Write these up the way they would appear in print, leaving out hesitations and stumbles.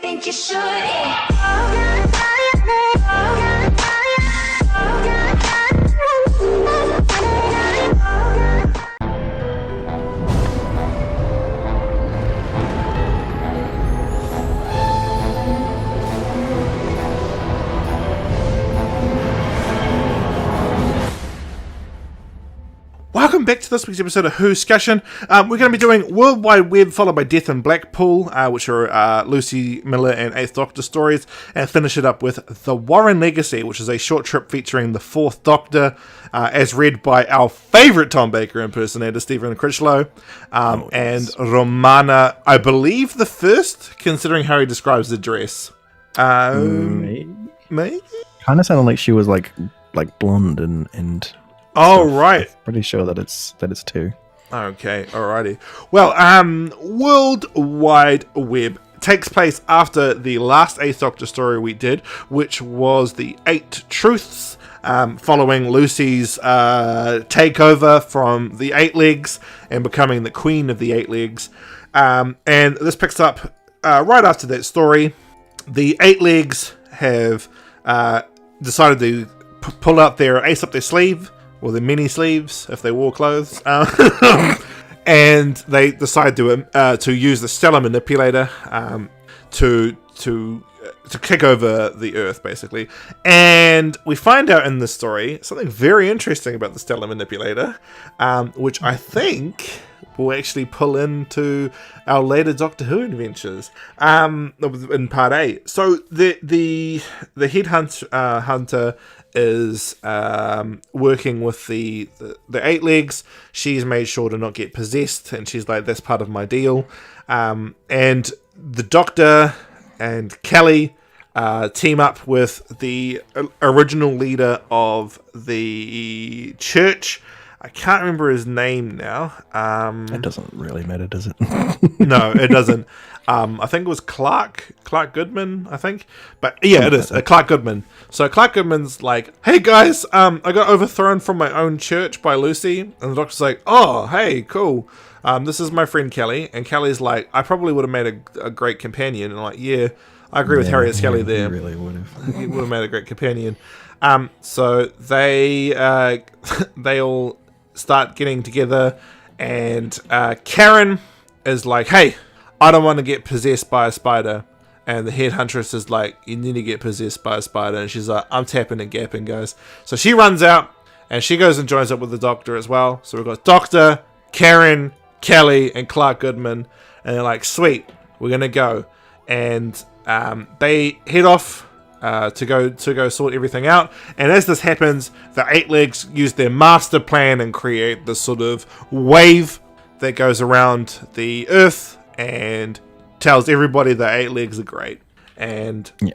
think you should. Welcome back to this week's episode of Whoscussion. We're going to be doing World Wide Web followed by Death in Blackpool, which are Lucy Miller and 8th Doctor stories, and finish it up with The Warren Legacy, which is a short trip featuring the 4th Doctor, as read by our favourite Tom Baker impersonator, Stephen Critchlow, and Romana, I believe the first, considering how he describes the dress. Maybe? Kind of sounded like she was like blonde and Oh, stuff. right. I'm pretty sure that it's two. Okay, alrighty. Well, World Wide Web takes place after the last 8th Doctor story we did, which was the 8 Truths, following Lucy's takeover from the 8 Legs and becoming the Queen of the 8 Legs. And this picks up right after that story. The 8 Legs have decided to pull out their ace up their sleeve, or their mini sleeves if they wore clothes, and they decide to use the stellar manipulator to kick over the Earth, basically. And we find out in this story something very interesting about the stellar manipulator, which I think will actually pull into our later Doctor Who adventures in part 8. So the head hunter is working with the 8 Legs. She's made sure to not get possessed, and she's like, that's part of my deal. And the Doctor and Kelly team up with the original leader of the church. I can't remember his name now. It doesn't really matter, does it? No, it doesn't. I think it was Clark Goodman, I think. But yeah, it is. Clark Goodman. So Clark Goodman's like, hey guys, I got overthrown from my own church by Lucy. And the Doctor's like, oh, hey, cool. This is my friend Kelly. And Kelly's like, I probably would have made a great companion. And I'm like, yeah, I agree with Harriet Skelly there. He really would have. He would have made a great companion. So they all start getting together, and Karen is like, hey, I don't want to get possessed by a spider. And the head huntress is like, you need to get possessed by a spider. And she's like, I'm tapping and gapping, guys. So she runs out, and she goes and joins up with the Doctor as well. So we've got Doctor, Karen, Kelly, and Clark Goodman. And they're like, sweet, we're going to go. And they head off to go sort everything out. And as this happens, the 8 Legs use their master plan and create this sort of wave that goes around the Earth and tells everybody that 8 Legs are great. And yeah,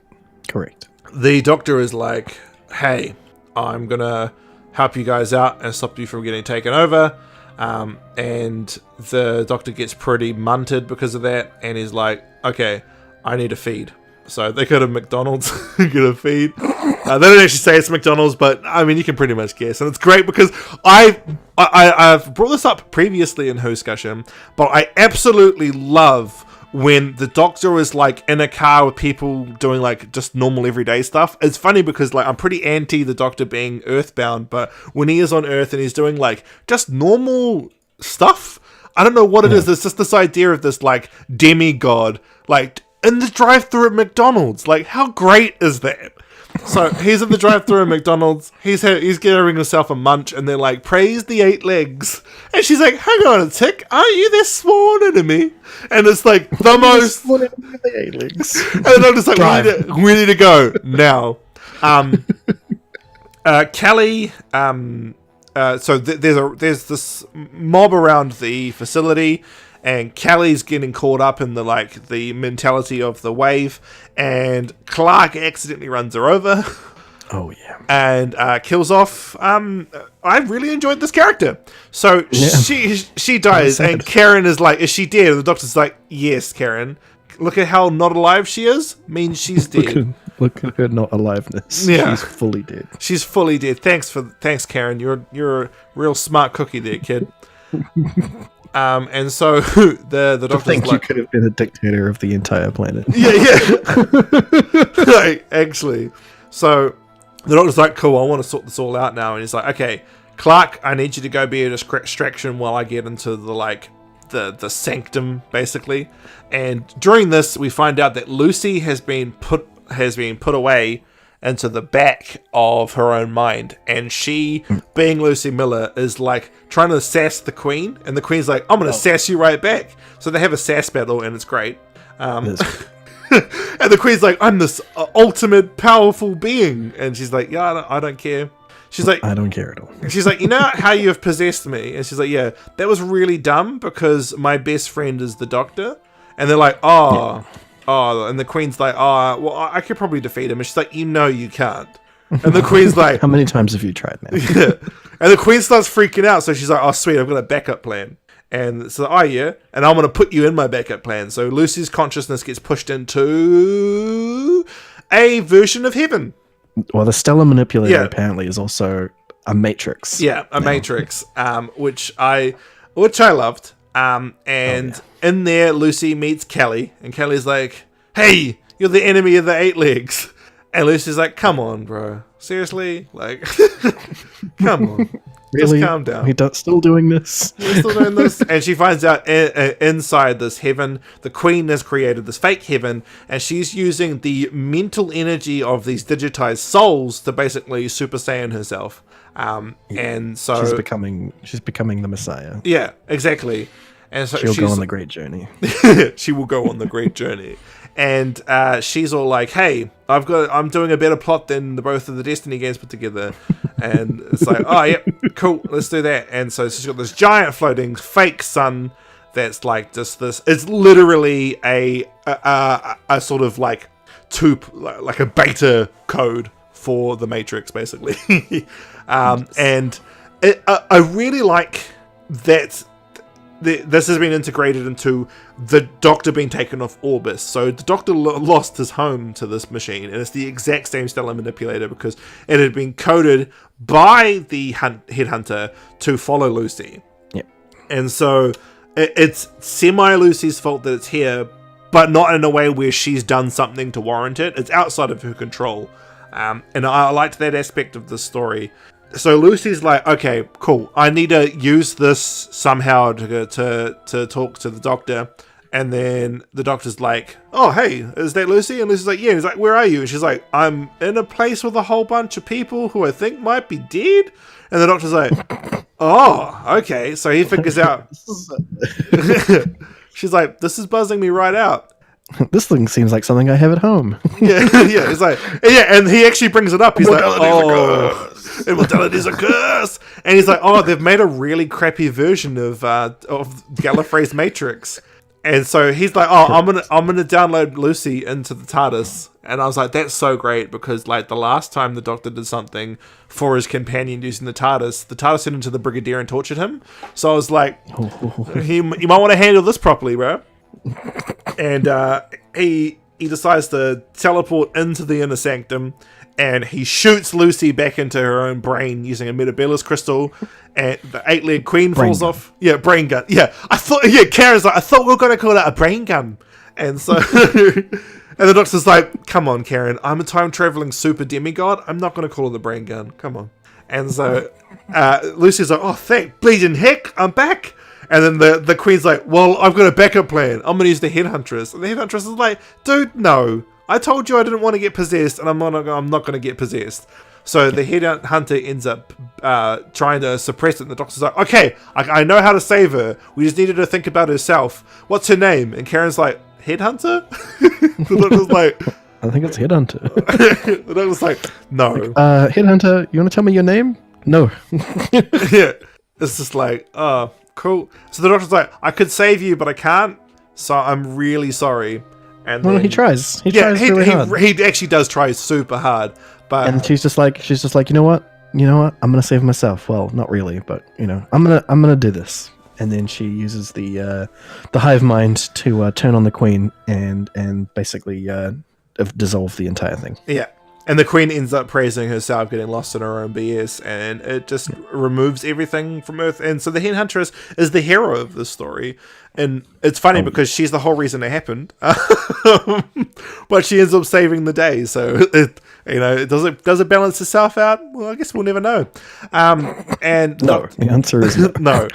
correct. The Doctor is like, hey, I'm gonna help you guys out and stop you from getting taken over. And the Doctor gets pretty munted because of that, and he's like, okay, I need a feed. So they go to McDonald's and get a feed. They don't actually say it's McDonald's, but I mean, you can pretty much guess. And it's great because I've brought this up previously in Whoscussion, but I absolutely love when the Doctor is like in a car with people doing like just normal everyday stuff. It's funny because like I'm pretty anti the Doctor being earthbound, but when he is on Earth and he's doing like just normal stuff, I don't know what it is. It's just this idea of this like demigod, like in the drive-thru at McDonald's. Like, how great is that? So he's in the drive-thru at McDonald's. He's giving himself a munch, and they're like, "Praise the 8 Legs." And she's like, "Hang on a tick, aren't you their sworn enemy?" And it's like the most. The 8 Legs. And then I'm just like, we need to go now. Kelly. So there's this mob around the facility. And Kelly's getting caught up in the mentality of the wave, and Clark accidentally runs her over. Oh yeah, and kills off. I really enjoyed this character. So she dies, and Karen is like, "Is she dead?" And the Doctor's like, "Yes, Karen. Look at how not alive she is. Means she's dead. Look at her not aliveness. Yeah, she's fully dead. She's fully dead. Thanks, Karen. You're a real smart cookie there, kid." And so the I doctor's think you like, could have been a dictator of the entire planet. yeah. Like, actually. So the doctor's like, cool, I want to sort this all out now. And he's like, okay, Clark, I need you to go be a distraction while I get into the sanctum, basically. And during this, we find out that Lucy has been put away into the back of her own mind, and she, being Lucy Miller, is like trying to sass the Queen, and the Queen's like, I'm gonna sass you right back. So they have a sass battle, and it's great. And the Queen's like, I'm this ultimate powerful being, and she's like, yeah, I don't care. She's like, I don't care at all. She's like, you know how you've possessed me? And she's like, yeah, that was really dumb because my best friend is the Doctor. And they're like, oh, and the Queen's like, oh, well, I could probably defeat him. And she's like, you know you can't. And the Queen's like, how many times have you tried now? Yeah. And the Queen starts freaking out. So she's like, oh, sweet, I've got a backup plan. And it's like, oh, yeah, and I'm going to put you in my backup plan. So Lucy's consciousness gets pushed into a version of heaven. Well, the stellar manipulator apparently is also a matrix. Yeah, a matrix, which I loved. And in there, Lucy meets Kelly, and Kelly's like, "Hey, you're the enemy of the eight legs." And Lucy's like, "Come on, bro, seriously, like, come on." Really? Just calm down. We're still doing this? We're still doing this? And she finds out inside this heaven, the Queen has created this fake heaven, and she's using the mental energy of these digitized souls to basically Super Saiyan herself. And so she's becoming the Messiah. Yeah, exactly. And so she'll go on the great journey. She will go on the great journey. And she's all like, "Hey, I'm doing a better plot than the both of the Destiny games put together." And it's like, "Oh, yeah, cool, let's do that." And so she's got this giant floating fake sun that's like just this. It's literally a sort of like like a beta code for the Matrix, basically. And I really like that. This has been integrated into the Doctor being taken off Orbis. So the Doctor lost his home to this machine, and it's the exact same stellar manipulator because it had been coded by the headhunter to follow Lucy. Yep. And so it's semi-Lucy's fault that it's here, but not in a way where she's done something to warrant it. It's outside of her control. And I liked that aspect of the story. So Lucy's like, okay, cool. I need to use this somehow to talk to the Doctor. And then the Doctor's like, oh, hey, is that Lucy? And Lucy's like, yeah. And he's like, where are you? And she's like, I'm in a place with a whole bunch of people who I think might be dead. And the Doctor's like, oh, okay. So he figures out. She's like, this is buzzing me right out. This thing seems like something I have at home. Yeah. He's like, yeah, and he actually brings it up. He's like, oh, immortality's a curse. And he's like, oh, they've made a really crappy version of Gallifrey's Matrix. And so he's like, oh, I'm gonna download Lucy into the TARDIS. And I was like, that's so great because like the last time the Doctor did something for his companion using the TARDIS turned into the Brigadier and tortured him. So I was like, you might want to handle this properly, bro. And he decides to teleport into the inner sanctum, and he shoots Lucy back into her own brain using a Metabellus crystal, and the eight-legged Queen falls off. Yeah, brain gun. Yeah, Karen's like, I thought we were going to call it a brain gun. And so, and the Doctor's like, come on, Karen, I'm a time-traveling super demigod. I'm not going to call it a brain gun. Come on. And so Lucy's like, oh, thank bleeding heck, I'm back. And then the Queen's like, well, I've got a backup plan. I'm going to use the Headhuntress. And the Headhuntress is like, dude, no. I told you I didn't want to get possessed, and I'm not going to get possessed. So the Headhunter ends up trying to suppress it, and the Doctor's like, okay, I know how to save her. We just needed her to think about herself. What's her name? And Karen's like, Headhunter? The Doctor's like... I think it's Headhunter. The Doctor's like, no. Headhunter, you want to tell me your name? No. Yeah. It's just like, oh... Cool. So the Doctor's like, I could save you, but I can't. So I'm really sorry. And well, he tries. He tries really hard. He actually does try super hard. But and she's just like, you know what? I'm gonna save myself. Well, not really, but I'm gonna do this. And then she uses the hive mind to turn on the Queen and basically dissolve the entire thing. Yeah. And the Queen ends up praising herself, getting lost in her own BS, and it just removes everything from Earth. And so the Hen Huntress is the hero of this story. And it's funny because she's the whole reason it happened. But she ends up saving the day. So, does it balance itself out? Well, I guess we'll never know. And no, the answer is no. No.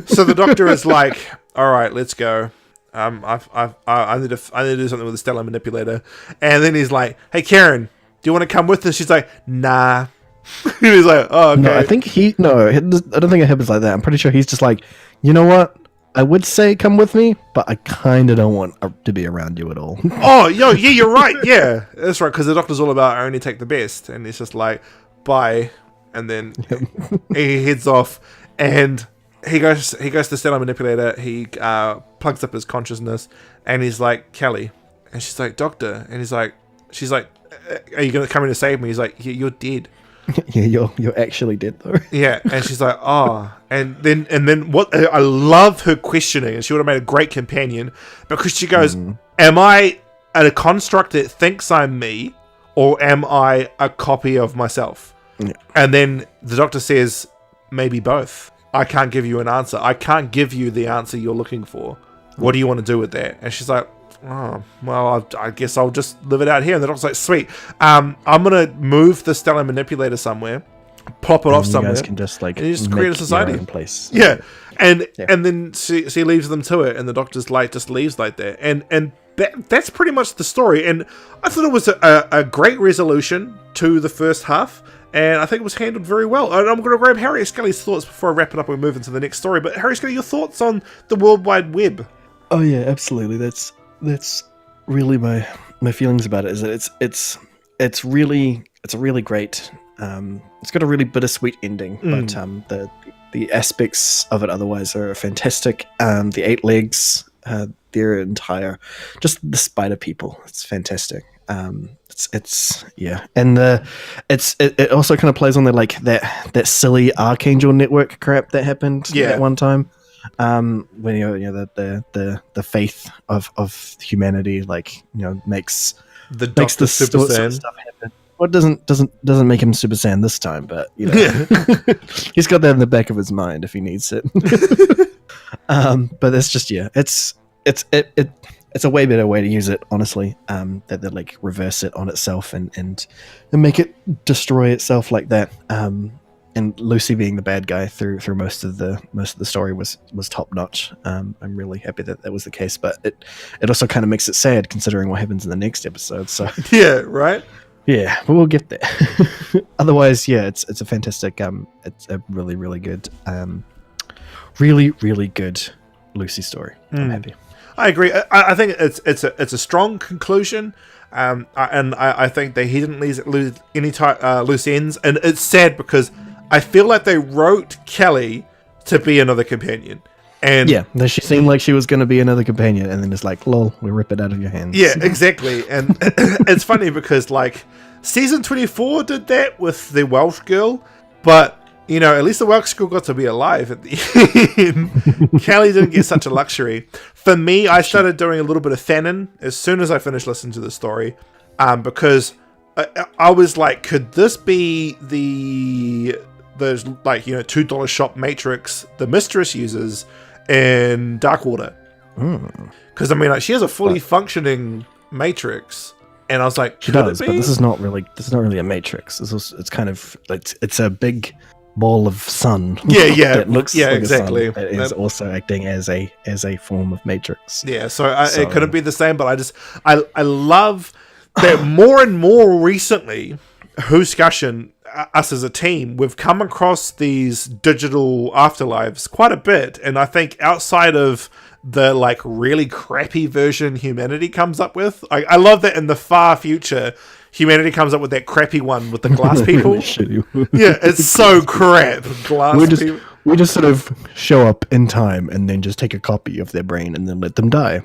So the Doctor is like, all right, let's go. I need to do something with the stellar manipulator. And then he's like, hey, Karen, do you want to come with us? She's like, nah. He's like, oh, okay. No, I think I don't think it happens like that. I'm pretty sure he's just like, you know what? I would say come with me, but I kind of don't want to be around you at all. Oh, yeah, you're right. Yeah, that's right. Because the Doctor's all about I only take the best. And it's just like, bye. And then he heads off. And he goes to the stellar manipulator. He plugs up his consciousness. And he's like, Kelly. And she's like, Doctor. And she's like, are you going to come in to save me? He's like, yeah, you're dead. Yeah, you're actually dead though. Yeah, and she's like, oh, and then what? I love her questioning, and she would have made a great companion because she goes, "Am I a construct that thinks I'm me, or am I a copy of myself?" Yeah. And then the Doctor says, "Maybe both. I can't give you an answer. I can't give you the answer you're looking for. What do you want to do with that?" And she's like, oh, well, I guess I'll just live it out here. And the Doctor's like, sweet. I'm going to move the stellar manipulator somewhere, plop it off somewhere. You guys can just like and you just create a society in place. Yeah. And then she leaves them to it, and the Doctor's like just leaves like that. And that's pretty much the story. And I thought it was a great resolution to the first half. And I think it was handled very well. And I'm going to grab Harry Scully's thoughts before I wrap it up and move into the next story. But Harry Scully, your thoughts on the World Wide Web? Oh yeah, absolutely. That's really my feelings about it. Is that it's a really great. It's got a really bittersweet ending, but the aspects of it otherwise are fantastic. The 8 legs, their entire, just the spider people. It's fantastic. It's yeah, and it also kind of plays on the like that silly Archangel Network crap that happened at one time. When the faith of humanity makes the Super Saiyan stuff happen. What doesn't make him Super Saiyan this time, but he's got that in the back of his mind if he needs it. But it's just it's a way better way to use it, honestly. That they like reverse it on itself and make it destroy itself like that. And Lucy being the bad guy through most of the story was top notch. I'm really happy that was the case, but it also kind of makes it sad considering what happens in the next episode. So yeah, right. Yeah, but we'll get there. Otherwise, yeah, it's a fantastic. It's a really really good, really really good Lucy story. I'm happy. I agree. I think it's a strong conclusion. And I think he didn't lose any loose ends, and it's sad because I feel like they wrote Kelly to be another companion. And yeah, she seemed like she was going to be another companion, and then it's like, lol, we rip it out of your hands. Yeah, exactly. And it's funny because like season 24 did that with the Welsh girl, but at least the Welsh girl got to be alive at the end. Kelly didn't get such a luxury. For me, I started doing a little bit of canon as soon as I finished listening to the story, because I was like, could this be those like $2 shop matrix the Mistress uses in Darkwater? Because I mean, like, she has a fully functioning matrix, and I was like, she does, but this is not really a matrix. It's kind of it's a big ball of sun. Yeah. That looks like exactly. A sun that is also acting as a form of matrix. Yeah, so it couldn't be the same, but I love that more and more recently, Whoscussion, us as a team, we've come across these digital afterlives quite a bit, and I think outside of the like really crappy version humanity comes up with, I love that in the far future humanity comes up with that crappy one with the glass people. Yeah, it's so crap. People. We just sort of show up in time and then just take a copy of their brain and then let them die.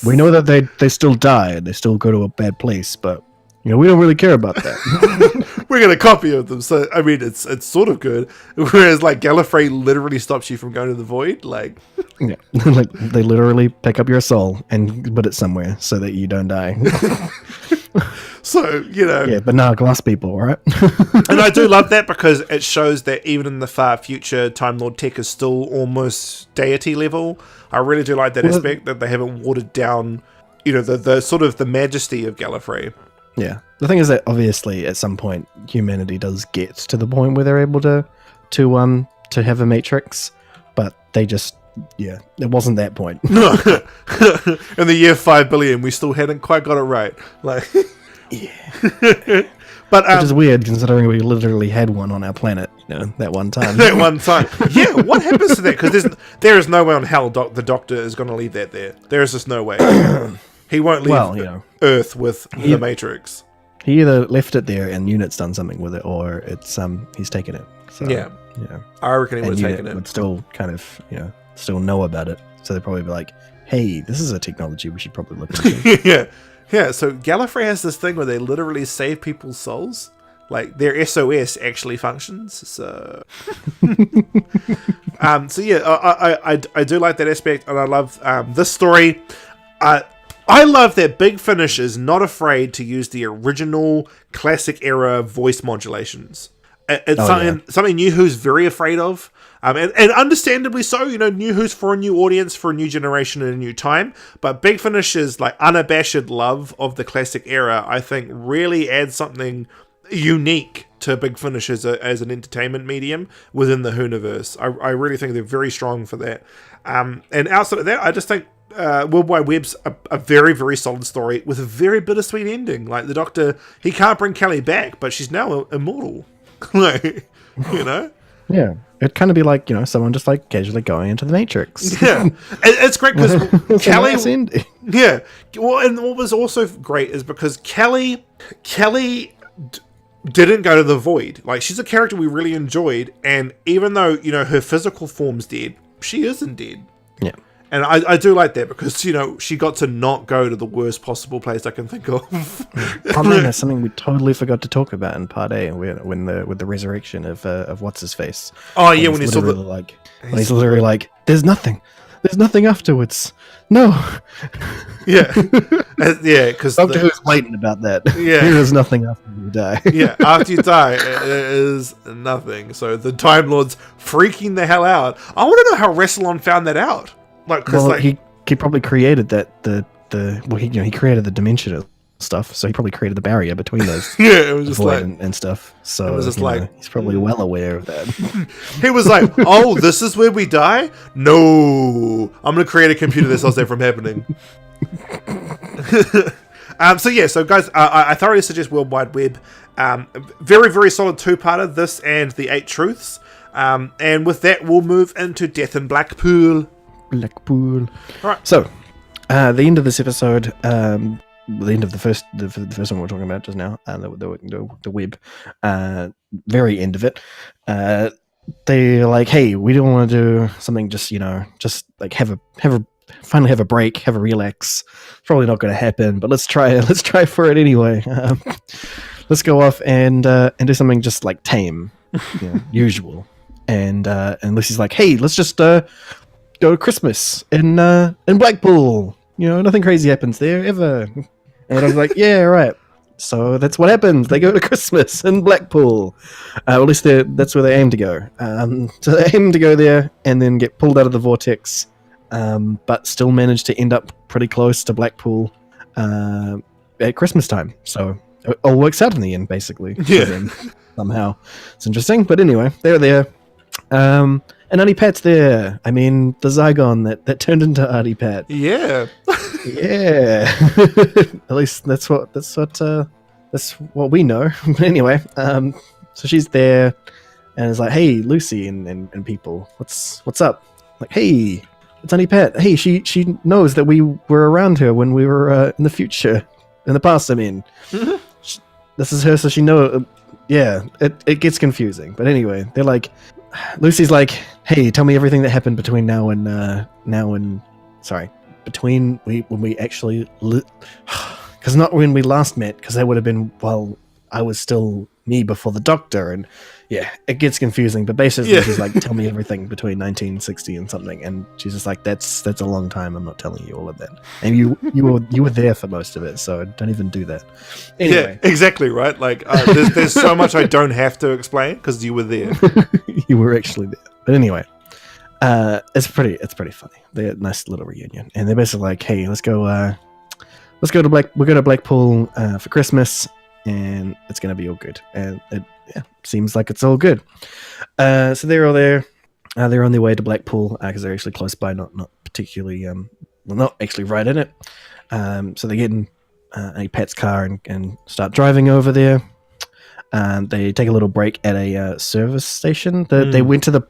We know that they still die and they still go to a bad place, but we don't really care about that. We're going to copy of them. So, I mean, it's sort of good. Whereas, like, Gallifrey literally stops you from going to the void. Like, yeah, like they literally pick up your soul and put it somewhere so that you don't die. So, Yeah, but now glass people, right? And I do love that because it shows that even in the far future, Time Lord tech is still almost deity level. I really do like that aspect, that they haven't watered down, the sort of the majesty of Gallifrey. Yeah. The thing is that obviously at some point humanity does get to the point where they're able to have a matrix, but they just it wasn't that point. No. In the year 5 billion, we still hadn't quite got it right. Like, yeah. But which is weird considering we literally had one on our planet, that one time. That one time. Yeah, what happens to that? Because there is no way on hell the Doctor is going to leave that there. There is just no way. He won't leave Earth with the Matrix. He either left it there and Unit's done something with it, or it's he's taken it. So, yeah. I reckon he would have taken it. Would still kind of still know about it, so they'd probably be like, "Hey, this is a technology we should probably look into." Yeah. So Gallifrey has this thing where they literally save people's souls. Like their SOS actually functions. So, I do like that aspect, and I love this story. I love that Big Finish is not afraid to use the original classic era voice modulations. It's something New Who's very afraid of. And understandably so, New Who's for a new audience, for a new generation and a new time. But Big Finish's like unabashed love of the classic era, I think, really adds something unique to Big Finish as an entertainment medium within the Whoniverse. I really think they're very strong for that. And outside of that, I just think World Wide Web's a very, very solid story with a very bittersweet ending. Like the Doctor, he can't bring Kelly back, but she's now immortal. Like, Yeah, it'd kind of be like someone just like casually going into the Matrix. Yeah, it's great because Kelly. Yeah, well, and what was also great is because Kelly didn't go to the void. Like she's a character we really enjoyed, and even though her physical form's dead, she isn't dead. Yeah. And I do like that because, she got to not go to the worst possible place I can think of. Oh man, that's something we totally forgot to talk about in Part A with the resurrection of What's-His-Face. Oh yeah, when he's literally like, there's nothing afterwards. No. Yeah. Yeah, because Doctor Who's blatant about that. Yeah. There is nothing after you die. Yeah, after you die, it is nothing. So the Time Lord's freaking the hell out. I want to know how Rassilon found that out. He probably created that he created the dimension stuff, so he probably created the barrier between those. Yeah, it was just like and stuff. So it was just he's probably well aware of that. He was like, "Oh, this is where we die? No, I'm gonna create a computer that stops that from happening." So guys, I thoroughly suggest World Wide Web. Very, very solid 2-parter. This and the 8 Truths. And with that, we'll move into Death in Blackpool. All right. So, the end of this episode, the end of the first one we're talking about just now, the web, very end of it. They're like, hey, we don't want to do something just like finally have a break, have a relax. It's probably not going to happen, but let's try for it anyway. Let's go off and do something just like tame, usual. And Lucy's like, hey, let's just go to Christmas in Blackpool. Nothing crazy happens there ever. And I was like, yeah, right. So that's what happens. They go to Christmas in Blackpool. At least that's where they aim to go. So they aim to go there and then get pulled out of the vortex, but still manage to end up pretty close to Blackpool at Christmas time. So it all works out in the end, basically. Yeah. For them, somehow. It's interesting. But anyway, they're there. And Auntie Pat's there. I mean, the Zygon that turned into Auntie Pat. Yeah. Yeah. At least that's what we know. But anyway, so she's there and is like, hey, Lucy and people, what's up? Like, hey, it's Auntie Pat. Hey, she knows that we were around her when we were in the past. I mean, this is her, so she knows. Yeah, it gets confusing. But anyway, they're like, Lucy's like, hey, tell me everything that happened between when we actually because not when we last met, because that would have been while I was still me before the Doctor, and yeah, it gets confusing. But basically, she's like, tell me everything between 1960 and something, and she's just like, that's a long time. I'm not telling you all of that. And you were there for most of it, so don't even do that. Anyway. Yeah, exactly right. Like there's so much I don't have to explain because you were there. You were actually there. But anyway, it's pretty funny. They're a nice little reunion, and they're basically like, hey, let's go to Blackpool for Christmas, and it's gonna be all good. And it seems like it's all good. So they're all there. They're on their way to Blackpool because they're actually close by, not particularly, not actually right in it. So they get in Pat's car and start driving over there. They take a little break at a service station. They went to the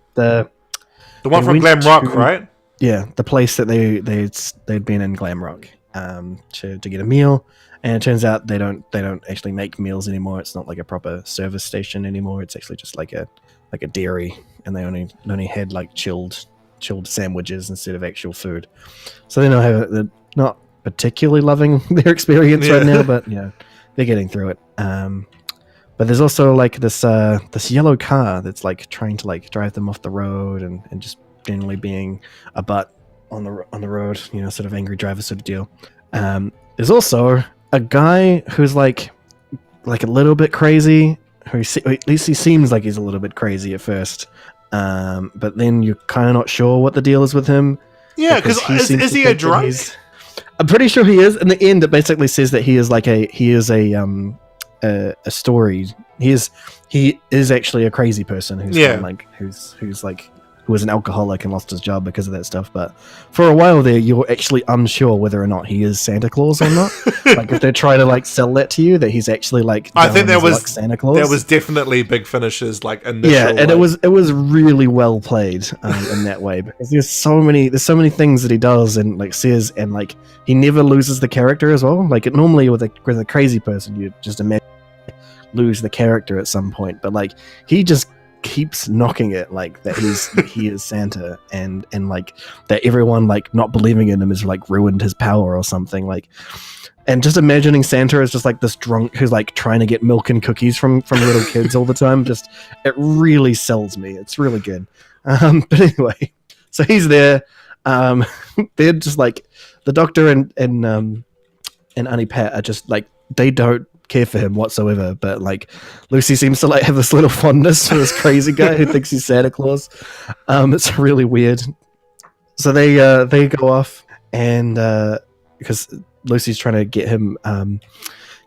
one from Glam Rock, right? Yeah, the place that they'd been in Glam Rock to get a meal. And it turns out they don't actually make meals anymore. It's not like a proper service station anymore. It's actually just like a dairy, and they only had like chilled sandwiches instead of actual food. So they're not particularly loving their experience right now, but they're getting through it. But there's also like this yellow car that's like trying to like drive them off the road and just generally being a butt on the road, sort of angry driver sort of deal. There's also a guy who's like a little bit crazy, at least he seems like he's a little bit crazy at first, but then you're kind of not sure what the deal is with him. Yeah, because is he a drunk? I'm pretty sure he is. In the end, it basically says that he is a story. He is actually a crazy person who was an alcoholic and lost his job because of that stuff. But for a while there, you're actually unsure whether or not he is Santa Claus or not. Like if they're trying to like sell that to you, that he's actually like, I think there was like Santa Claus. There was definitely Big Finish's like initial. Yeah, and it was really well played in that way, because there's so many things that he does and like says, and like he never loses the character as well. Like normally with a crazy person, you just imagine lose the character at some point, but like he just keeps knocking it, like that he is Santa, and like that everyone like not believing in him has like ruined his power or something, like. And just imagining Santa as just like this drunk who's like trying to get milk and cookies from little kids all the time, just it really sells me. It's really good. But anyway, so he's there. They're just like the Doctor and Auntie Pat are just like, they don't care for him whatsoever, but like Lucy seems to like have this little fondness for this crazy guy who thinks he's Santa Claus. It's really weird. So they go off, and because Lucy's trying to get him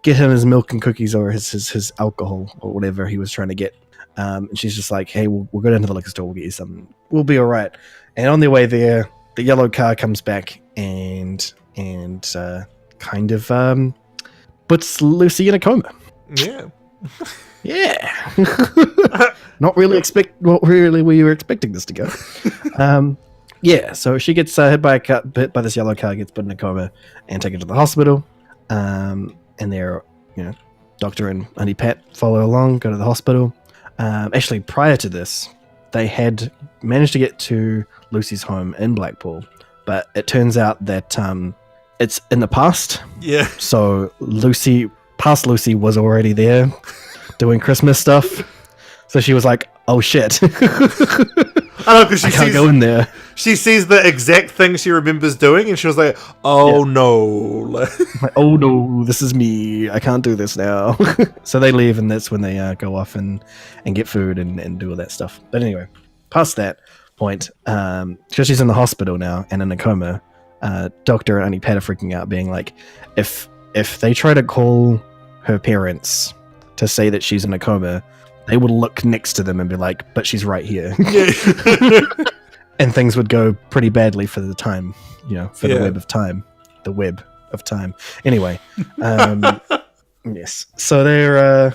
his milk and cookies or his alcohol or whatever he was trying to get, and she's just like, hey, we'll go down to the liquor store, we'll get you something, we'll be all right. And on their way there, the yellow car comes back and kind of puts Lucy in a coma. Yeah. Not really what really were you expecting this to go. Yeah, so she gets hit by this yellow car, gets put in a coma, and taken to the hospital. And they're, Doctor and Auntie Pat follow along, go to the hospital. Actually, prior to this, they had managed to get to Lucy's home in Blackpool, but it turns out that it's in the past. Yeah. So past Lucy was already there doing Christmas stuff. So she was like, oh shit. I know, because I can't go in there. She sees the exact thing she remembers doing, and she was like, oh no. Like, oh no, this is me. I can't do this now. So they leave, and that's when they go off and get food and do all that stuff. But anyway, past that point, because she's in the hospital now and in a coma, Doctor and Auntie Pat are freaking out, being like, if they try to call her parents to say that she's in a coma, they would look next to them and be like, but she's right here. Yeah. And things would go pretty badly for the time, for the web of time. The web of time. Anyway. Yes. So they're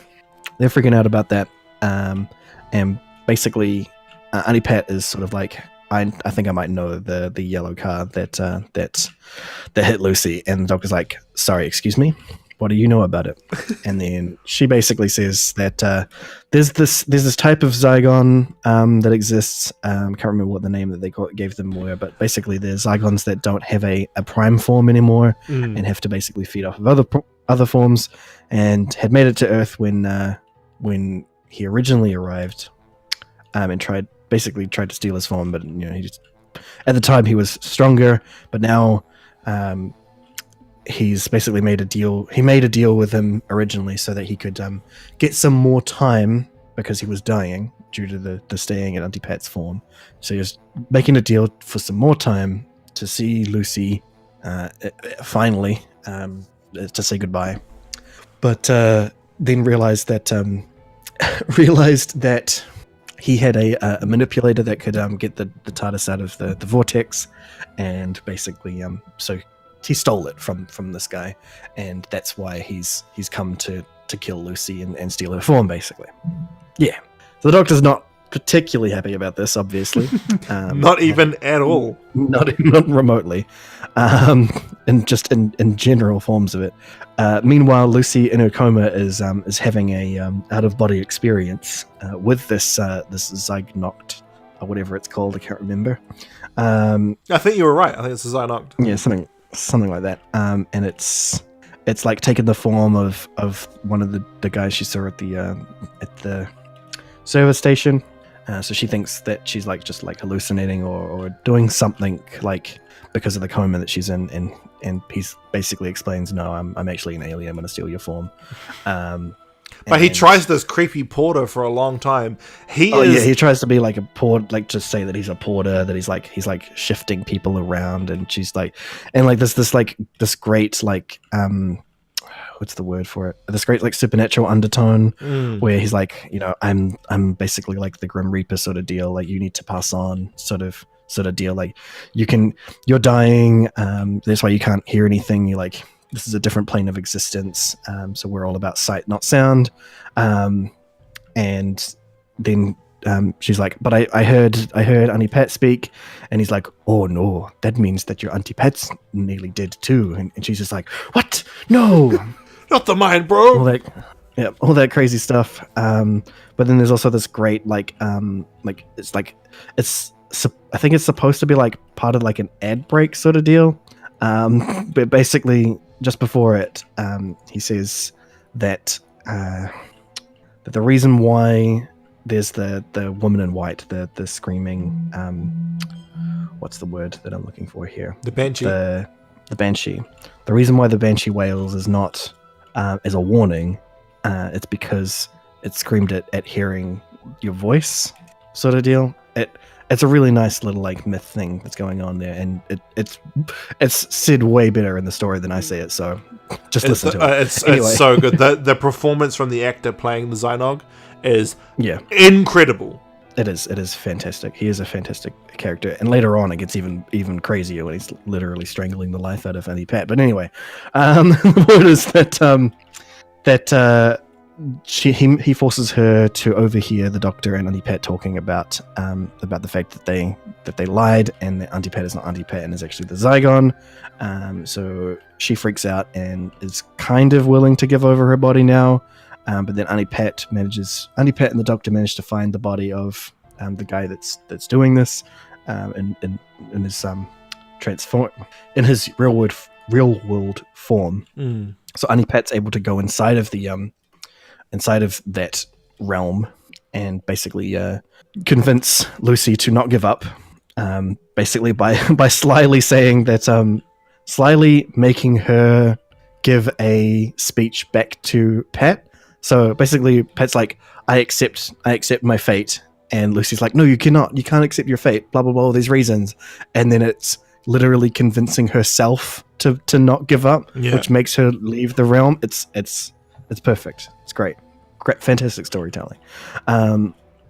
freaking out about that. And basically, Auntie Pat is sort of like, I think I might know the yellow car that hit Lucy. And the Doctor's like, sorry, excuse me? What do you know about it? And then she basically says that there's this type of Zygon that exists. Can't remember what the name that they gave them were, but basically there's Zygons that don't have a prime form anymore and have to basically feed off of other forms, and had made it to Earth when when he originally arrived, and tried to steal his form, but he just, at the time he was stronger, but now he's basically made a deal. He made a deal with him originally so that he could get some more time because he was dying due to the staying at Auntie Pat's form. So he was making a deal for some more time to see Lucy finally, to say goodbye. But then realized that he had a manipulator that could get the TARDIS out of the vortex, and basically so he stole it from this guy, and that's why he's come to kill Lucy and steal her form, basically. Yeah. So the Doctor's not particularly happy about this, obviously. Not even at all. Not remotely. And just in general forms of it. Meanwhile, Lucy in her coma is having a out of body experience with this Zygonoct, or whatever it's called. I can't remember. I think you were right. I think it's a Zygonoct. Yeah, something like that. And it's like taking the form of one of the guys she saw at the service station. So she thinks that she's just hallucinating or doing something because of the coma that she's in, and he basically explains, no, I'm actually an alien, I'm going to steal your form. But he tries this creepy porter for a long time. He tries to be like a porter, to say that he's a porter, that he's shifting people around, and she's this great what's the word for it? This great supernatural undertone where he's I'm basically like the Grim Reaper sort of deal. You need to pass on sort of deal. You're dying. That's why you can't hear anything. This is a different plane of existence. So we're all about sight, not sound. And then she's like, but I heard Auntie Pat speak, and he's like, oh no, that means that your Auntie Pat's nearly dead too. And she's just like, what? No. Not the mind, bro. All that crazy stuff. But then there's also this great I think it's supposed to be part of an ad break sort of deal. But basically, just before it, he says that the reason why there's the woman in white, the screaming, what's the word that I'm looking for here? The Banshee. The Banshee. The reason why the Banshee wails is not as a warning. It's because it screamed at hearing your voice, sort of deal. It's a really nice little myth thing that's going on there, and it's said way better in the story than I say it. So just listen to it. Anyway. It's so good. The performance from the actor playing the Zynog is incredible. It is fantastic. He is a fantastic character, and later on it gets even crazier when he's literally strangling the life out of Auntie Pat. But anyway, the word is that he forces her to overhear the Doctor and Auntie Pat talking about the fact that they lied, and that Auntie Pat is not Auntie Pat and is actually the Zygon. So she freaks out and is kind of willing to give over her body now. But then Auntie Pat and the Doctor manage to find the body of the guy that's doing this, in his transform in his real world form. So Auntie Pat's able to go inside of that realm and basically convince Lucy to not give up. Basically by slyly saying that, slyly making her give a speech back to Pat. So basically, Pat's like, I accept my fate. And Lucy's like, no, you cannot. You can't accept your fate. Blah, blah, blah, all these reasons. And then it's literally convincing herself to not give up, which makes her leave the realm. It's perfect. It's great. Fantastic storytelling.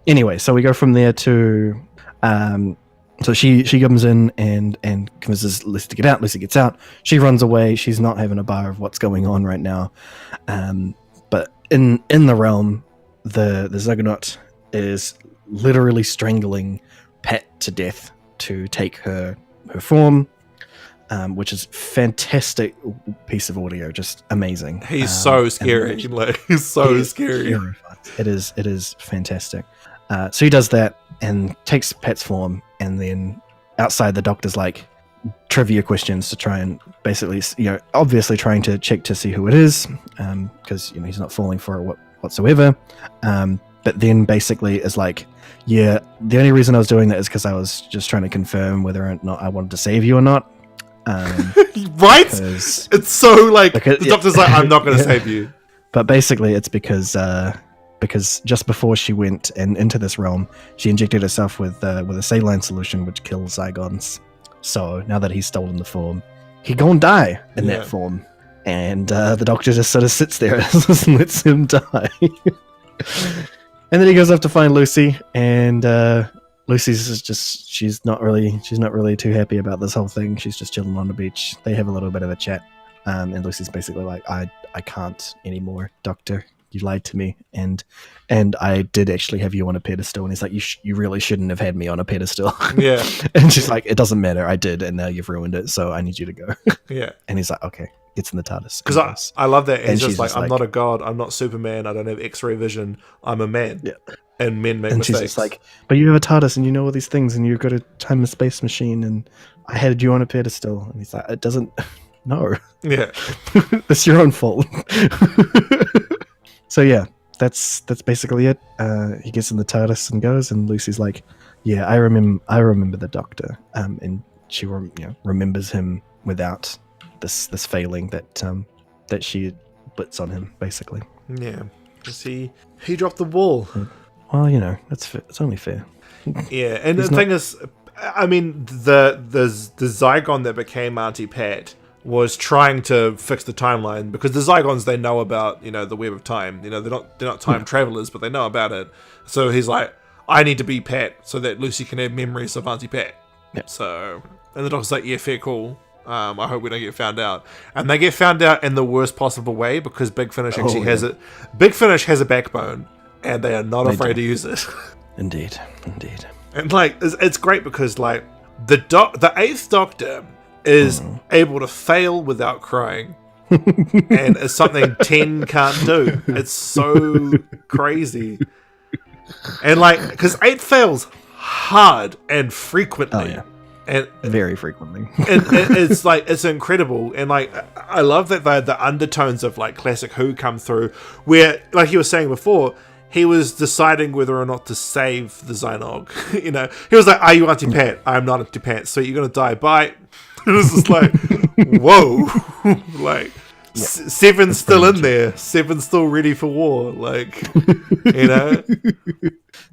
Anyway, so we go from there to... so she comes in and convinces Lucy to get out. Lucy gets out. She runs away. She's not having a bar of what's going on right now. But in the realm, the Zygonaut is literally strangling Pat to death to take her form, which is fantastic piece of audio, just amazing. He's so scary. He's so scary. It is fantastic. So he does that and takes Pat's form, and then outside the Doctor's trivia questions to try and basically, obviously trying to check to see who it is, because he's not falling for what whatsoever. But then basically is like, yeah, the only reason I was doing that is because I was just trying to confirm whether or not I wanted to save you or not. Right? It's so like, the doctor's like, I'm not going to save you. But basically it's because just before she went into this realm, she injected herself with a saline solution which kills Zygons. So now that he's stolen the form, he gonna die in that form. And the doctor just sort of sits there and lets him die. And then he goes up to find Lucy, and Lucy's she's not really too happy about this whole thing. She's just chilling on the beach. They have a little bit of a chat, and Lucy's basically like, I can't anymore, Doctor. You lied to me, and I did actually have you on a pedestal. And he's like, you really shouldn't have had me on a pedestal. Yeah. And she's like, it doesn't matter, I did, and now you've ruined it, so I need you to go. Yeah. And he's like, okay. Gets in the TARDIS. Because I love that. He's just like, I'm not a god. I'm not Superman. I don't have X-ray vision. I'm a man. Yeah. And men make mistakes. She's just like, but you have a TARDIS and you know all these things and you've got a time and space machine and I had you on a pedestal. And he's like, it doesn't. No. Yeah. That's your own fault. So yeah, that's basically it. He gets in the TARDIS and goes, and Lucy's like, yeah, I remember the Doctor. And she remembers him without this failing that she blitz on him, basically. Yeah, because he dropped the ball. Well, it's only fair. Yeah, and the thing is, I mean, the Zygon that became Auntie Pat was trying to fix the timeline, because the Zygons, they know about the web of time. They're not time travelers, but they know about it. So he's like, I need to be Pat so that Lucy can have memories of Auntie Pat. Yep. So, and the Doctor's like, yeah, fair, cool. I hope we don't get found out. And they get found out in the worst possible way, because Big Finish actually has it. Big Finish has a backbone, and they are not afraid to use it. Indeed. And like, it's great because like the Eighth Doctor is able to fail without crying, and it's something 10 can't do. It's so crazy. And like, because 8 fails hard and frequently. Oh, yeah. And very frequently. And it's like, it's incredible. And like, I love that the undertones of like classic Who come through, where, like you were saying before, he was deciding whether or not to save the Xynog. He was like, are you Auntie Pat? I'm not Auntie Pat. So you're going to die. Bye. It was just like, whoa. Like, yeah, Seven's still in there. Seven's still ready for war. Like,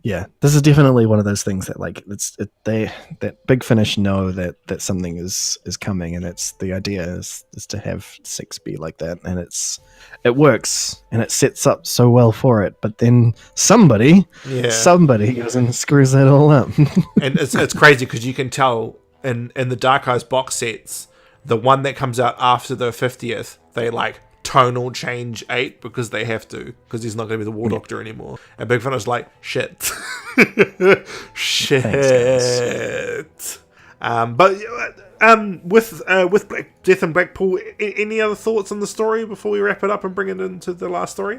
Yeah, this is definitely one of those things that like that Big Finish know that something is coming, and it's the idea is to have 6 be like that, and it works and it sets up so well for it. But then somebody goes and screws that all up. And it's crazy because you can tell in the Dark Eyes box sets, the one that comes out after the 50th, they like tonal change 8 because they have to, because he's not going to be the War Doctor anymore. And Big Finish is like, shit. Shit. Thanks, but with Black Death and Blackpool, any other thoughts on the story before we wrap it up and bring it into the last story?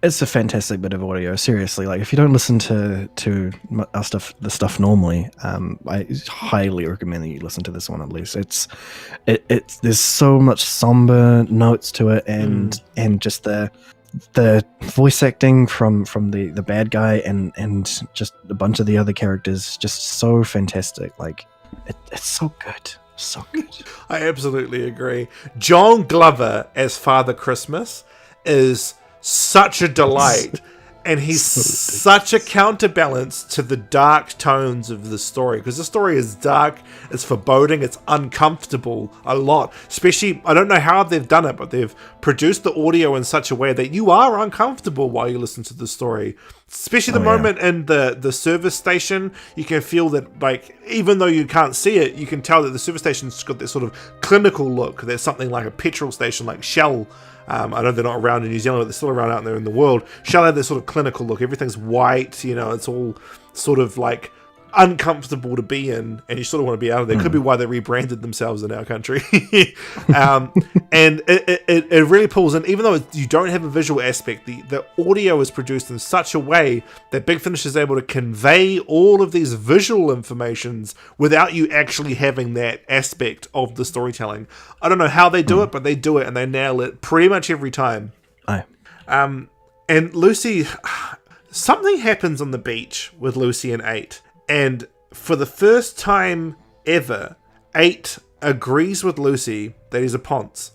It's a fantastic bit of audio. Seriously, like if you don't listen to the stuff normally, I highly recommend that you listen to this one at least. It's there's so much somber notes to it, and just the voice acting from the bad guy and just a bunch of the other characters, just so fantastic. Like it's so good. So good. I absolutely agree. John Glover as Father Christmas is such a delight, and he's such a counterbalance to the dark tones of the story, because the story is dark, it's foreboding, it's uncomfortable a lot. Especially, I don't know how they've done it, but they've produced the audio in such a way that you are uncomfortable while you listen to the story. Especially the moment in the service station, you can feel that, like, even though you can't see it, you can tell that the service station's got this sort of clinical look. There's something like a petrol station, like Shell. I know they're not around in New Zealand, but they're still around out there in the world. Shell had this sort of clinical look. Everything's white, it's all sort of like uncomfortable to be in, and you sort of want to be out of there. Could be why they rebranded themselves in our country. And it really pulls in, even though you don't have a visual aspect, the audio is produced in such a way that Big Finish is able to convey all of these visual informations without you actually having that aspect of the storytelling. I don't know how they do it, but they do it, and they nail it pretty much every time. And Lucy, something happens on the beach with Lucy and 8, and for the first time ever, 8 agrees with Lucy that he's a Ponce.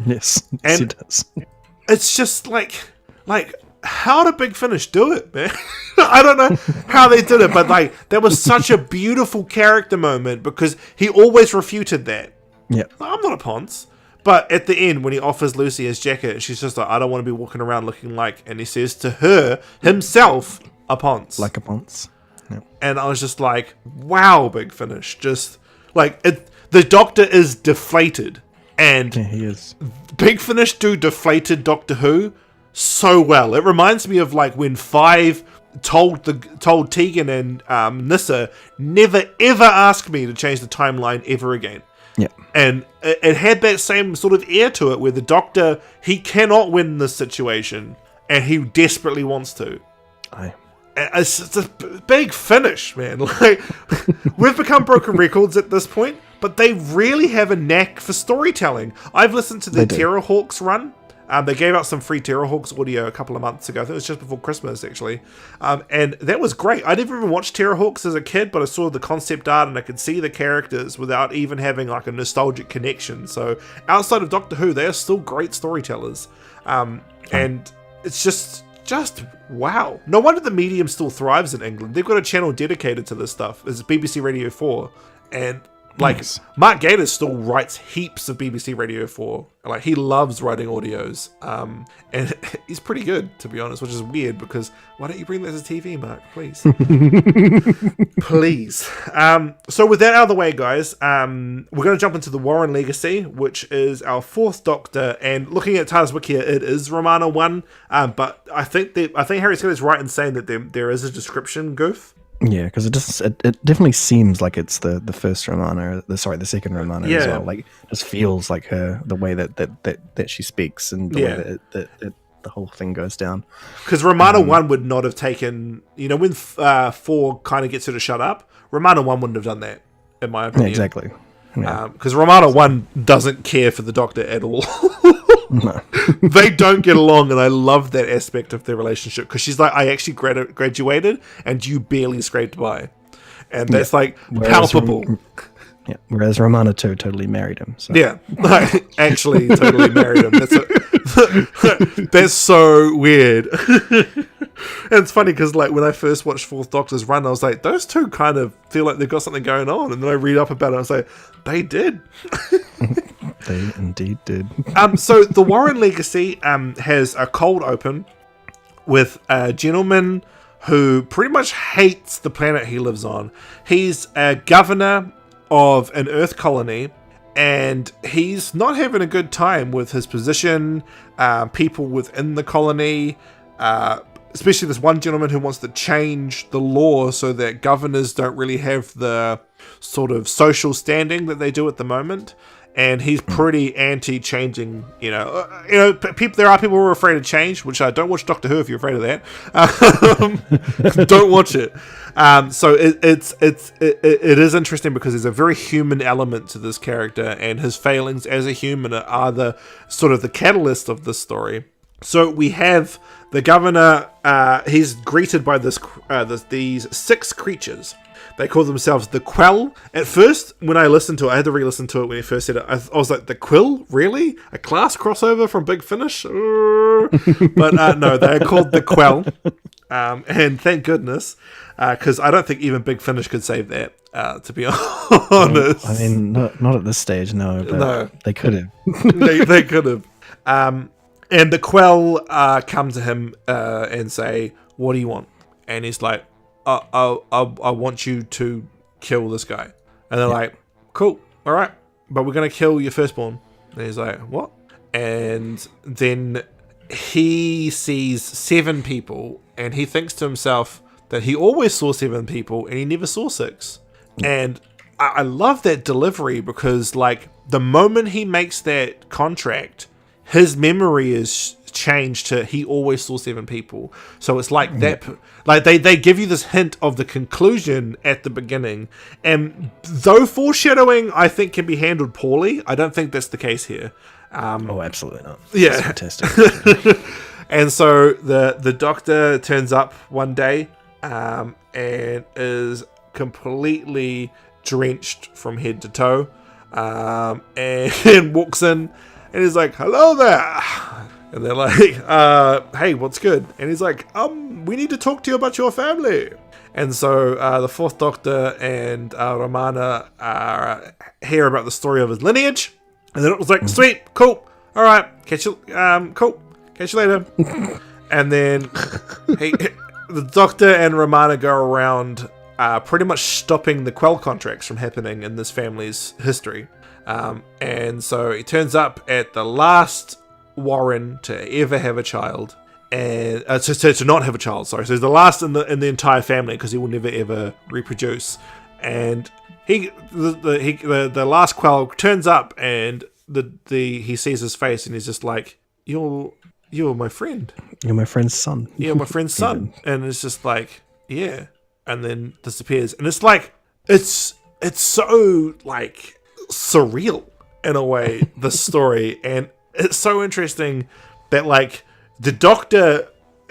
Yes, and he does. It's just like how did Big Finish do it, man? I don't know how they did it, but like that was such a beautiful character moment because he always refuted that. Yeah, I'm not a Ponce. But at the end, when he offers Lucy his jacket, she's just like, I don't want to be walking around looking like, and he says to her, himself, a Ponce. like a Ponce. Yeah. And I was just like, wow, Big Finish. Just, like, the Doctor is deflated. And Yeah, he is. Big Finish do deflated Doctor Who so well. It reminds me of, like, when Five told Tegan and Nyssa, never, ever ask me to change the timeline ever again. Yeah. And it had that same sort of air to it where the Doctor, he cannot win this situation and he desperately wants to. Aye. It's a Big Finish, man. Like, we've become broken records at this point, but they really have a knack for storytelling. I've listened to the Terrorhawks run. They gave out some free Terrorhawks audio a couple of months ago. I think it was just before Christmas, actually. And that was great. I never even watched Terrorhawks as a kid, but I saw the concept art and I could see the characters without even having like a nostalgic connection. So outside of Doctor Who, they are still great storytellers. And it's just wow. No wonder the medium still thrives in England. They've got a channel dedicated to this stuff. It's BBC Radio 4. And like, nice. Mark Gatiss still writes heaps of BBC Radio 4. Like, he loves writing audios. And he's pretty good, to be honest, which is weird because why don't you bring that to TV, Mark? Please. Please. So with that out of the way, guys, we're going to jump into the Warren Legacy, which is our 4th Doctor. And looking at TARDIS Wiki, it is Romana 1. But I think Harry Scott is right in saying that there is a description goof. Yeah, because it definitely seems like it's the first Romana, the second Romana as well. Like, it just feels like her, the way that she speaks and the way that the whole thing goes down. Because Romana 1 would not have taken, when 4 kind of gets her to shut up, Romana 1 wouldn't have done that, in my opinion. Yeah, exactly. Because Romana 1 doesn't care for the Doctor at all. No. They don't get along, and I love that aspect of their relationship because she's like, I actually graduated and you barely scraped by, and that's palpable. Whereas Romana 2 totally married him. So. Yeah, like, actually totally married him. That's so weird. And it's funny because like when I first watched 4th Doctor's run, I was like, those two kind of feel like they've got something going on, and then I read up about it and I was like, they did. They indeed did. So the Warren Legacy has a cold open with a gentleman who pretty much hates the planet he lives on. He's a governor of an Earth colony, and he's not having a good time with his position, people within the colony, especially this one gentleman who wants to change the law so that governors don't really have the sort of social standing that they do at the moment. And he's pretty anti-changing, there are people who are afraid of change, which I don't watch Doctor Who if you're afraid of that. Don't watch it. So it is interesting because there's a very human element to this character, and his failings as a human are the sort of the catalyst of this story. So we have the governor. He's greeted by these 6 creatures. They call themselves the Quell. At first, when I listened to it, I had to re-listen to it when he first said it. I was like, the Quill? Really? A class crossover from Big Finish? But no, they're called the Quell. And thank goodness, because I don't think even Big Finish could save that, to be honest. I mean, not at this stage, no. But no. They could have. they could have. And the Quell come to him and say, what do you want? And he's like, I want you to kill this guy. And they're like, cool, all right, but we're going to kill your firstborn. And he's like, what? And then he sees 7 people, and he thinks to himself that he always saw 7 people, and he never saw 6. And I love that delivery because, like, the moment he makes that contract, his memory is changed to he always saw 7 people. So it's like that, like they give you this hint of the conclusion at the beginning, and though foreshadowing I think can be handled poorly, I don't think that's the case here. Oh, absolutely not. Yeah. That's fantastic. And so the doctor turns up one day and is completely drenched from head to toe, and walks in and he's like, "Hello there." And they're like, "Hey, what's good?" And he's like, "We need to talk to you about your family." And so the fourth doctor and Romana hear about the story of his lineage, and then it was like, "Sweet, cool, all right, catch you, cool, catch you later." And then the doctor and Romana go around pretty much stopping the Quell contracts from happening in this family's history. And so he turns up at the last Warren to ever have a child, and to not have a child. Sorry, so he's the last in the entire family because he will never ever reproduce. And the last Quell turns up, and he sees his face, and he's just like, "You're my friend. You're my friend's son. You're my friend's son." And it's just like, yeah, and then disappears, and it's like it's so like surreal in a way, the story. And it's so interesting that like the doctor,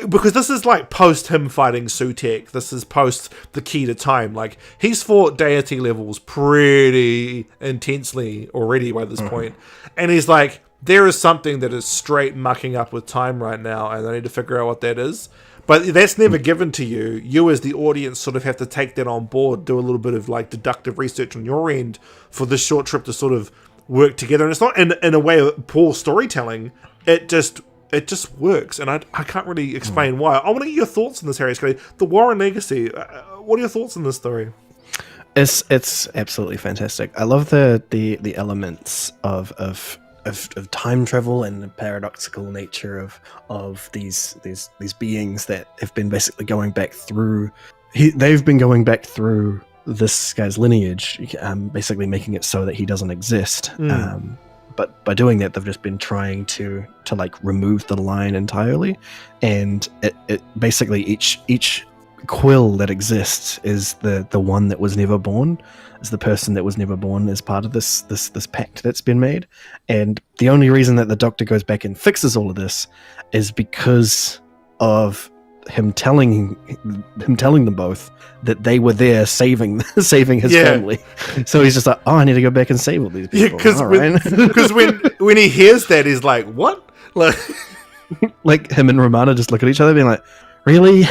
because this is like post him fighting Sutek, this is post the key to time, like he's fought deity levels pretty intensely already by this point, and he's like, there is something that is straight mucking up with time right now, and I need to figure out what that is. But that's never given to you. You as the audience sort of have to take that on board, do a little bit of like deductive research on your end for this short trip to sort of work together. And it's not in a way of poor storytelling. It just works, and I can't really explain why. I want to get your thoughts on this, Harry. The Warren Legacy. What are your thoughts on this story? It's absolutely fantastic. I love the elements of time travel and the paradoxical nature of these beings that have been basically going back through. They've been going back through this guy's lineage, basically making it so that he doesn't exist. But by doing that, they've just been trying to like remove the line entirely, and it basically each quill that exists is the one that was never born, is the person that was never born as part of this pact that's been made. And the only reason that the doctor goes back and fixes all of this is because of him telling them both that they were there saving his family. So he's just like, oh, I need to go back and save all these people. Yeah, because when he hears that, he's like, what? Like him and Romana just look at each other being like, really?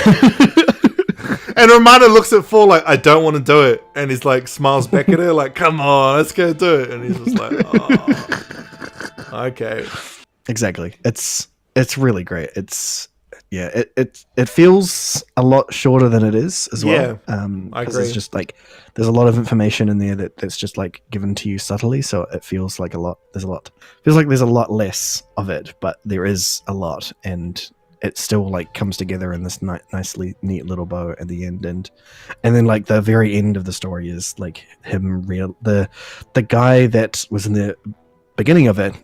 And Romana looks at Fall like, I don't want to do it. And he's like, smiles back at her like, come on, let's go do it. And he's just like, oh, okay. Exactly. It's really great. It feels a lot shorter than it is as well. I agree. It's just like there's a lot of information in there that's just like given to you subtly, so it feels like feels like there's a lot less of it, but there is a lot, and it still like comes together in this nicely neat little bow at the end, and then like the very end of the story is like him the guy that was in the beginning of it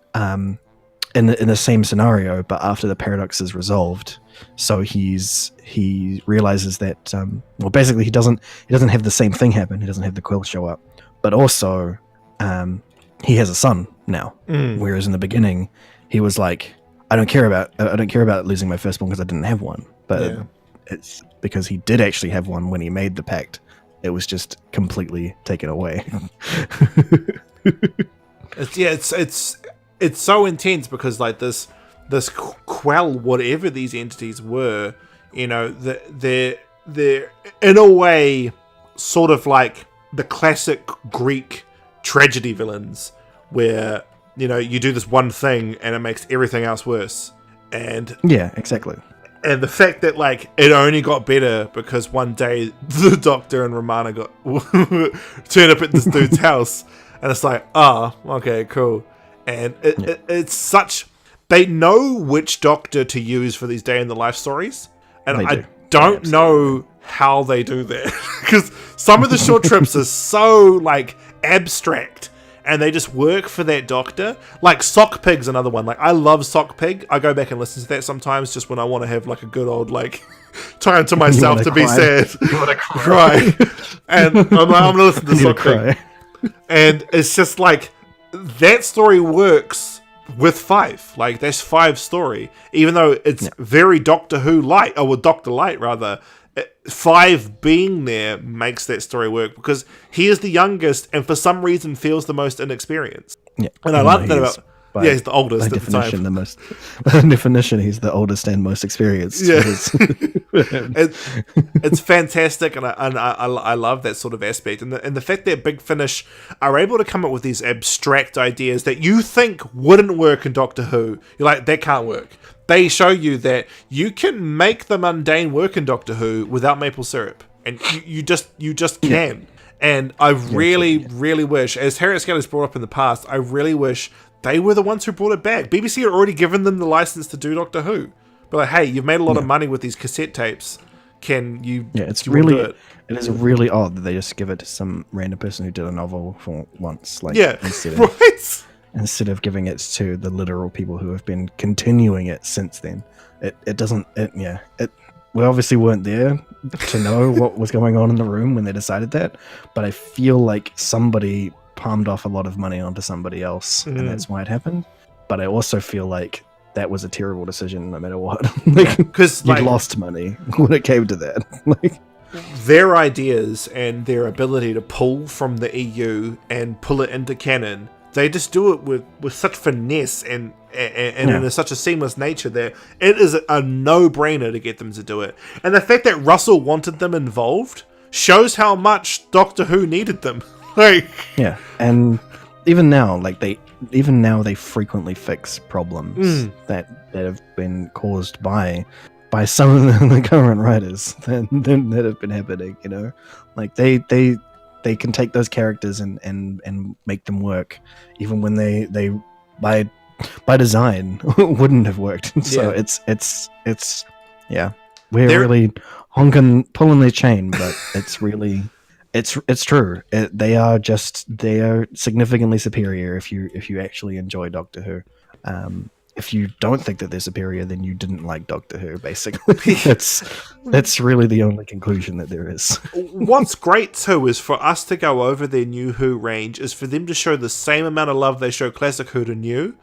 in the same scenario, but after the paradox is resolved. So he realizes that basically he doesn't have the same thing happen. He doesn't have the quill show up, but also he has a son now. Whereas in the beginning he was like, I don't care about losing my firstborn because I didn't have one. But it's because he did actually have one when he made the pact. It was just completely taken away. It's so intense because like this Quell, whatever these entities were, you know, they're in a way sort of like the classic Greek tragedy villains, where you know you do this one thing and it makes everything else worse. And yeah, exactly. And the fact that like it only got better because one day the Doctor and Romana got turned up at this dude's house, and it's like, okay, cool. And it's such, they know which Doctor to use for these day in the life stories, and I don't know how they do that because some of the short trips are so like abstract, and they just work for that Doctor. Like Sock Pig's another one. Like I love Sock Pig. I go back and listen to that sometimes just when I want to have like a good old like time to myself to be sad. You want to cry. And I'm gonna listen to Sock Pig. And it's just like that story works with 5. Like, that's 5's story. Even though it's very Doctor Who light, or Doctor Light rather, 5 being there makes that story work because he is the youngest and for some reason feels the most inexperienced. Yeah. And I love that about... he's the oldest by at definition, the time. By definition, he's the oldest and most experienced. Yeah. It's fantastic, and I love that sort of aspect. And the fact that Big Finish are able to come up with these abstract ideas that you think wouldn't work in Doctor Who. You're like, that can't work. They show you that you can make the mundane work in Doctor Who without maple syrup. And you just can. Yeah. And I really wish, as Harriet Skelly's brought up in the past, I really wish they were the ones who brought it back. BBC had already given them the license to do Doctor Who. But like, hey, you've made a lot of money with these cassette tapes. Can you? Yeah, it's really. It is really odd that they just give it to some random person who did a novel for once. Like, instead of giving it to the literal people who have been continuing it since then. It doesn't. We obviously weren't there to know what was going on in the room when they decided that. But I feel like somebody palmed off a lot of money onto somebody else, and that's why it happened. But I also feel like that was a terrible decision no matter what. Because you lost money when it came to that. Their ideas and their ability to pull from the EU and pull it into canon, they just do it with such finesse and in such a seamless nature that it is a no-brainer to get them to do it. And the fact that Russell wanted them involved shows how much Doctor Who needed them. And even now, they frequently fix problems that have been caused by some of the current writers that have been happening. You know, like they can take those characters and make them work, even when they by design wouldn't have worked. So it's we're really pulling their chain, but it's really. It's true. They are significantly superior if you actually enjoy Doctor Who. If you don't think that they're superior, then you didn't like Doctor Who. Basically, that's really the only conclusion that there is. What's great too is for us to go over their New Who range is for them to show the same amount of love they show Classic Who to New.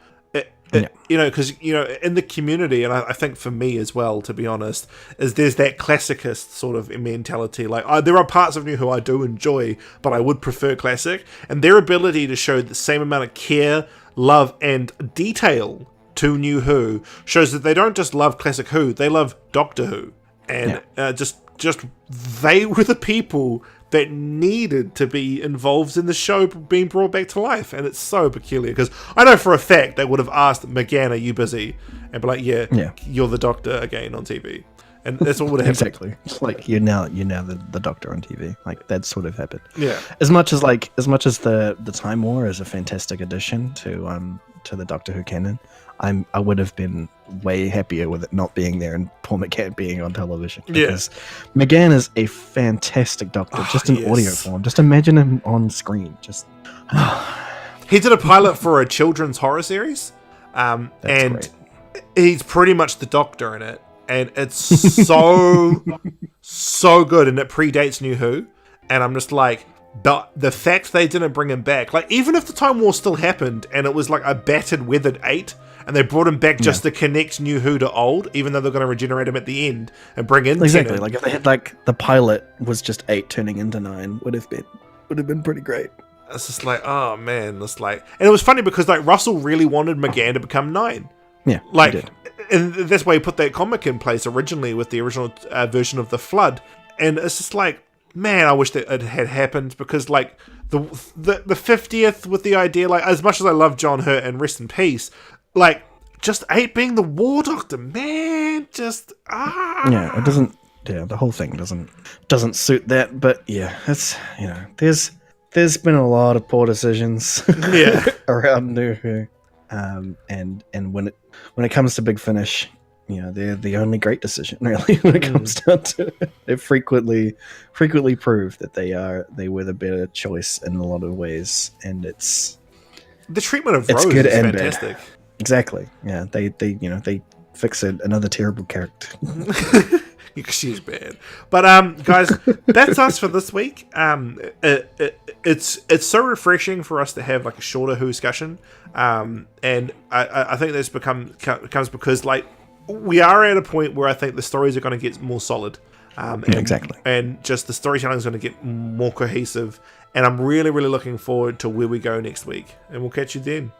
You know, because in the community, and I think for me as well, to be honest, is there's that classicist sort of mentality. Like, there are parts of New Who I do enjoy, but I would prefer classic. And their ability to show the same amount of care, love, and detail to New Who shows that they don't just love Classic Who, they love Doctor Who. And just they were the people that needed to be involved in the show being brought back to life. And it's so peculiar, because I know for a fact they would have asked McGann, are you busy? And be like, yeah, you're the Doctor again on TV. And that's what would have happened. Exactly. It's like, you're now the Doctor on TV. Like, that sort of happened. Yeah. As much as the Time War is a fantastic addition to the Doctor Who canon, I would have been way happier with it not being there and Paul McGann being on television. Because McGann is a fantastic Doctor, just in audio form. Just imagine him on screen. Just he did a pilot for a children's horror series, and great. He's pretty much the Doctor in it, and it's so good, and it predates New Who, and I'm just like. But the fact they didn't bring him back, like, even if the Time War still happened and it was like a battered, weathered 8, and they brought him back just to connect New Who to old, even though they're going to regenerate him at the end and bring in exactly. Tennant. Like, if they had the pilot was just 8 turning into 9, would have been pretty great. It's just like, oh man, it's like, and it was funny because like Russell really wanted McGann to become 9. Yeah, like, he did. And that's why he put that comic in place originally with the original version of The Flood, and it's just like. Man, I wish that it had happened, because like the 50th with the idea, like, as much as I love John Hurt and rest in peace, like, just 8 being the War Doctor, man, just it doesn't. Yeah, the whole thing doesn't suit that. But yeah, it's there's been a lot of poor decisions around New Who, and when it comes to Big Finish. They're the only great decision, really, when it comes down to it. They frequently prove that they were the better choice in a lot of ways, and it's the treatment of Rose is fantastic. Bad. Exactly. Yeah, they fix another terrible character. Because she's bad. But guys, that's us for this week. It's so refreshing for us to have like a shorter Whoscussion, and I think this comes because like we are at a point where I think the stories are going to get more solid. Exactly. And just the storytelling is going to get more cohesive. And I'm really, really looking forward to where we go next week. And we'll catch you then.